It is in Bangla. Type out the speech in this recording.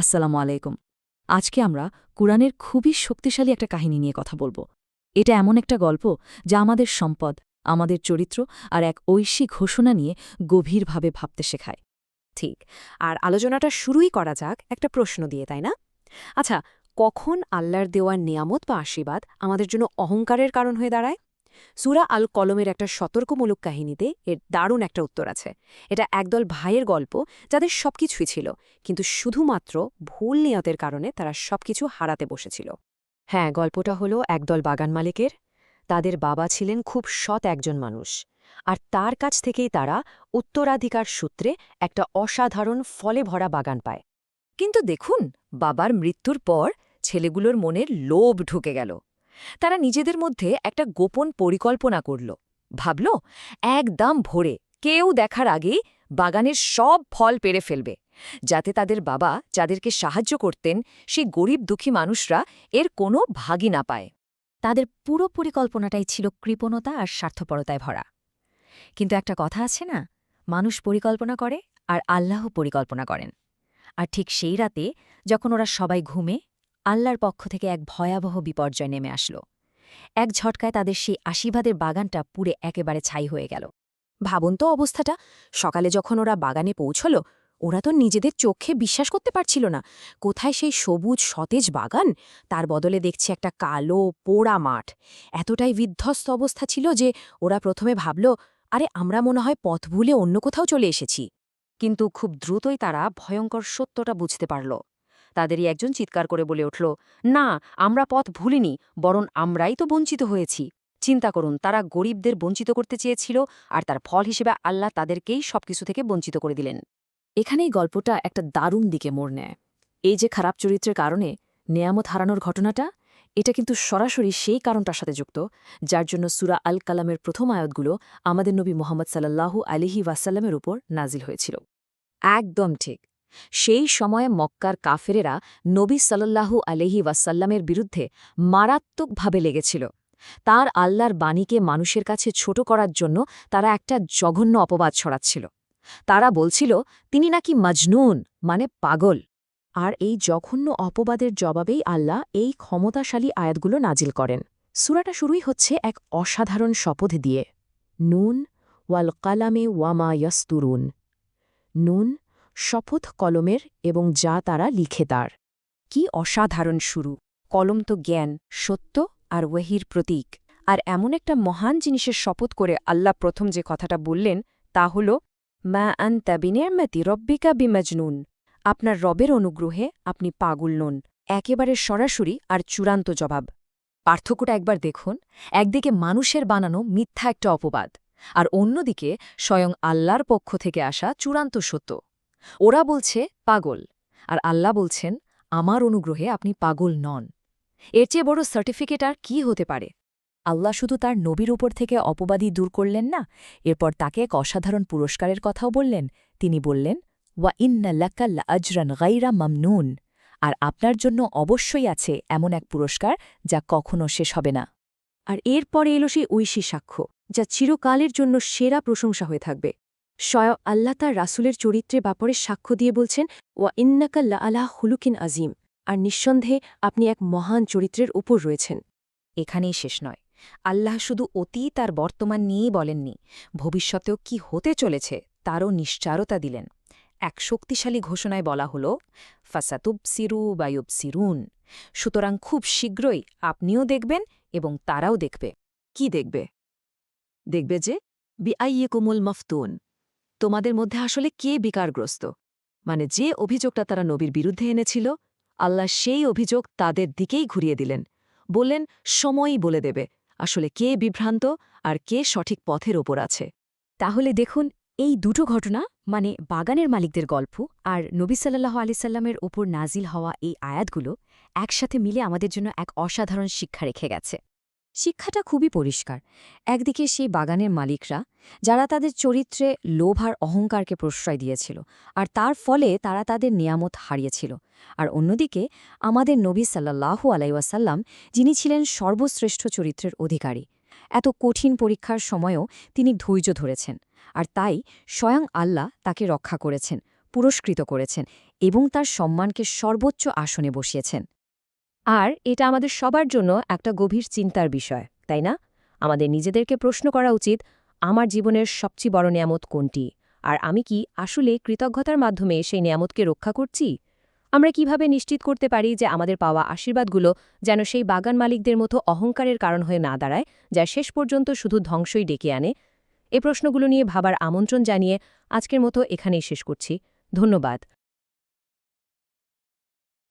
আসসালামু আলাইকুম। আজকে আমরা কুরআনের খুবই শক্তিশালী একটা কাহিনী নিয়ে কথা বলবো। এটা এমন একটা গল্প যা আমাদের সম্পদ, আমাদের চরিত্র আর এক ঐশী ঘোষণা নিয়ে গভীরভাবে ভাবতে শেখায়। ঠিক। আর আলোচনাটা শুরুই করা যাক একটা প্রশ্ন দিয়ে, তাই না? আচ্ছা, কখন আল্লাহর দেওয়া নিয়ামত বা আশীর্বাদ আমাদের জন্য অহংকারের কারণ হয়ে দাঁড়ায়? সূরা আল কলমের একটা সতর্কমূলক কাহিনীতে এর দারুণ একটা উত্তর আছে। এটা একদল ভাইয়ের গল্প, যাদের সবকিছুই ছিল, কিন্তু শুধুমাত্র ভুল নিয়তের কারণে তারা সবকিছু হারাতে বসেছিল। হ্যাঁ, গল্পটা হলো একদল বাগান মালিকের। তাদের বাবা ছিলেন খুব সৎ একজন মানুষ, আর তার কাছ থেকেই তারা উত্তরাধিকার সূত্রে একটা অসাধারণ ফলে ভরা বাগান পায়। কিন্তু দেখুন, বাবার মৃত্যুর পর ছেলেগুলোর মনের লোভ ঢুকে গেল। তারা নিজেদের মধ্যে একটা গোপন পরিকল্পনা করল। ভাবল, একদম ভোরে কেউ দেখার আগেই বাগানের সব ফল পেড়ে ফেলবে, যাতে তাদের বাবা যাদেরকে সাহায্য করতেন সেই গরিব দুঃখী মানুষরা এর কোনো ভাগই না পায়। তাদের পুরো পরিকল্পনাটাই ছিল কৃপণতা আর স্বার্থপরতায় ভরা। কিন্তু একটা কথা আছে না, মানুষ পরিকল্পনা করে আর আল্লাহ পরিকল্পনা করেন। আর ঠিক সেই রাতে, যখন ওরা সবাই ঘুমে, আল্লাহর পক্ষ থেকে এক ভয়াবহ বিপর্যয় নেমে আসলো। এক ঝটকায় তাদের সেই আশীর্বাদের বাগানটা পুড়ে একেবারে ছাই হয়ে গেল। ভাবুন তো অবস্থাটা। সকালে যখন ওরা বাগানে পৌঁছল, ওরা তো নিজেদের চোখে বিশ্বাস করতে পারছিল না। কোথায় সেই সবুজ সতেজ বাগান, তার বদলে দেখছে একটা কালো পোড়া মাঠ। এতটাই বিধ্বস্ত অবস্থা ছিল যে ওরা প্রথমে ভাবল, আরে আমরা মনে হয় পথ ভুলে অন্য কোথাও চলে এসেছি। কিন্তু খুব দ্রুতই তারা ভয়ঙ্কর সত্যটা বুঝতে পারল। তাদেরই একজন চিৎকার করে বলে উঠল, না, আমরা পথ ভুলিনি, বরং আমরাই তো বঞ্চিত হয়েছি। চিন্তা করুন, তারা গরিবদের বঞ্চিত করতে চেয়েছিল, আর তার ফল হিসেবে আল্লাহ তাদেরকেই সবকিছু থেকে বঞ্চিত করে দিলেন। এখানেই গল্পটা একটা দারুণ দিকে মোড় নেয়। এই যে খারাপ চরিত্রের কারণে নেয়ামত হারানোর ঘটনাটা, এটা কিন্তু সরাসরি সেই কারণটার সাথে যুক্ত, যার জন্য সূরা আল কালামের প্রথম আয়াতগুলো আমাদের নবী মুহাম্মদ সাল্লাল্লাহু আলাইহি ওয়াসাল্লামের উপর নাজিল হয়েছিল। একদম ঠিক। সেই সময়ে মক্কার কাফেরেরা নবী সাল্লাল্লাহু আলাইহি ওয়াসাল্লামের বিরুদ্ধে মারাত্মকভাবে লেগেছিল। তার আল্লাহর বাণীকে মানুষের কাছে ছোট করার জন্য তারা একটা জঘন্য অপবাদ ছড়াচ্ছিল। তারা বলছিল, তিনি নাকি মজনুন, মানে পাগল। আর এই জঘন্য অপবাদের জবাবেই আল্লাহ এই ক্ষমতাশালী আয়াতগুলো নাজিল করেন। সূরাটা শুরুই হচ্ছে এক অসাধারণ শপথ দিয়ে, নুন ওয়াল কালামে ওয়ামা ইয়াসতুরুন। নুন, শপথ কলমের এবং যা তারা লিখে তার। কি অসাধারণ শুরু! কলম তো জ্ঞান, সত্য আর ওয়াহির প্রতীক। আর এমন একটা মহান জিনিসের শপথ করে আল্লাহ প্রথম যে কথাটা বললেন তা হল, মা আনতা বিনিয়ামতি রব্বিকা বিমজনুন। আপনার রবের অনুগ্রহে আপনি পাগল নন। একেবারে সরাসরি আর চূড়ান্ত জবাব। পার্থক্যটা একবার দেখুন। একদিকে মানুষের বানানো মিথ্যা একটা অপবাদ, আর অন্যদিকে স্বয়ং আল্লাহর পক্ষ থেকে আসা চূড়ান্ত সত্য। ওরা বলছে পাগল, আর আল্লাহ বলছেন, আমার অনুগ্রহে আপনি পাগল নন। এর চেয়ে বড় সার্টিফিকেট আর কি হতে পারে? আল্লাহ শুধু তার নবীর উপর থেকে অপবাদী দূর করলেন না, এরপর তাকে এক অসাধারণ পুরস্কারের কথাও বললেন। তিনি বললেন, ওয়া ইন্না লাকাল্লা আজরান গাইরা মামনুন, আর আপনার জন্য অবশ্যই আছে এমন এক পুরস্কার যা কখনো শেষ হবে না। আর এরপরে এলো সেই ঐশী সাক্ষ্য, যা চিরকালের জন্য সেরা প্রশংসা হয়ে থাকবে। স্বয়ং আল্লাহ তার রাসূলের চরিত্রের ব্যাপারে সাক্ষ্য দিয়ে বলছেন, ওয়া ইন্নাকাল্লা আলা হুলুকিন আজিম, আর নিঃসন্দেহে আপনি এক মহান চরিত্রের উপর রয়েছেন। এখানেই শেষ নয়। আল্লাহ শুধু অতীত আর বর্তমান নিয়েই বলেননি, ভবিষ্যতেও কি হতে চলেছে তারও নিশ্চারতা দিলেন। এক শক্তিশালী ঘোষণায় বলা হল, ফাসাতুবসিরু বায়ুবসিরুন। সুতরাং খুব শীঘ্রই আপনিও দেখবেন এবং তারাও দেখবে। কি দেখবে? দেখবে যে বিআইয়িকুমুল মাফতুন, তোমাদের মধ্যে আসলে কে বিকারগ্রস্ত। মানে যে অভিযোগটা তারা নবীর বিরুদ্ধে এনেছিল, আল্লাহ সেই অভিযোগ তাদের দিকেই ঘুরিয়ে দিলেন। বললেন, সময়ই বলে দেবে আসলে কে বিভ্রান্ত আর কে সঠিক পথের ওপর আছে। তাহলে দেখুন, এই দুটো ঘটনা, মানে বাগানের মালিকদের গল্প আর নবী সাল্লাল্লাহু আলাইহি সাল্লামের ওপর নাজিল হওয়া এই আয়াতগুলো একসাথে মিলে আমাদের জন্য এক অসাধারণ শিক্ষা রেখে গেছে। শিক্ষাটা খুবই পরিষ্কার। একদিকে সেই বাগানের মালিকরা, যারা তাদের চরিত্রে লোভ আর অহংকারকে প্রশ্রয় দিয়েছিল, আর তার ফলে তারা তাদের নিয়ামত হারিয়েছিল। আর অন্যদিকে আমাদের নবী সাল্লাল্লাহু আলাইহি ওয়াসাল্লাম, যিনি ছিলেন সর্বশ্রেষ্ঠ চরিত্রের অধিকারী। এত কঠিন পরীক্ষার সময়ও তিনি ধৈর্য ধরেছেন, আর তাই স্বয়ং আল্লাহ তাকে রক্ষা করেছেন, পুরস্কৃত করেছেন। এবং তার সম্মানকে সর্বোচ্চ আসনে বসিয়েছেন। আর এটা আমাদের সবার জন্য একটা গভীর চিন্তার বিষয়, তাই না? আমাদের নিজেদেরকে প্রশ্ন করা উচিত, আমার জীবনের সবচেয়ে বড় নিয়ামত কোনটি, আর আমি কি আসলে কৃতজ্ঞতার মাধ্যমে সেই নিয়ামতকে রক্ষা করছি? আমরা কিভাবে নিশ্চিত করতে পারি যে আমাদের পাওয়া আশীর্বাদগুলো যেন সেই বাগান মালিকদের মতো অহংকারের কারণ হয়ে না দাঁড়ায়, যা শেষ পর্যন্ত শুধু ধ্বংসই ডেকে আনে? এ প্রশ্নগুলো নিয়ে ভাবার আমন্ত্রণ জানিয়ে আজকের মতো এখানেই শেষ করছি। ধন্যবাদ।